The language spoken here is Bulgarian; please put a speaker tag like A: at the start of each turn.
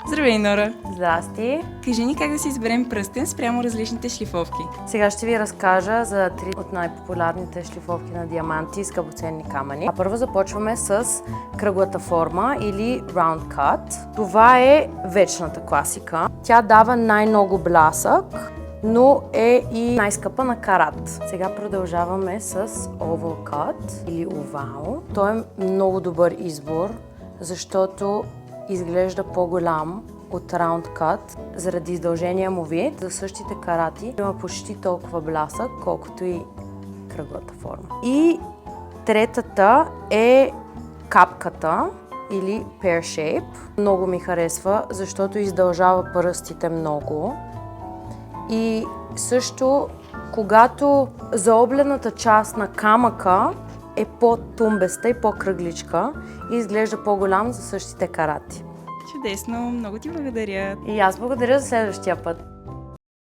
A: Здравей, Нора!
B: Здрасти!
A: Кажи ни как да си изберем пръстен спрямо различните шлифовки.
B: Сега ще ви разкажа за три от най-популярните шлифовки на диаманти и скъпоценни камъни. Първо започваме с кръглата форма или round cut. Това е вечната класика. Тя дава най-много блясък, но е и най-скъпа на карат. Сега продължаваме с oval cut или овал. Той е много добър избор, защото изглежда по-голям от round cut заради издължения му вид. За същите карати има почти толкова блясък, колкото и кръглата форма. И третата е капката или pear shape. Много ми харесва, защото издължава пръстите много. И също, когато заоблената част на камъка е по-тумбеста и по-кръгличка и изглежда по-голям за същите карати.
A: Чудесно! Много ти благодаря!
B: И аз благодаря за следващия път.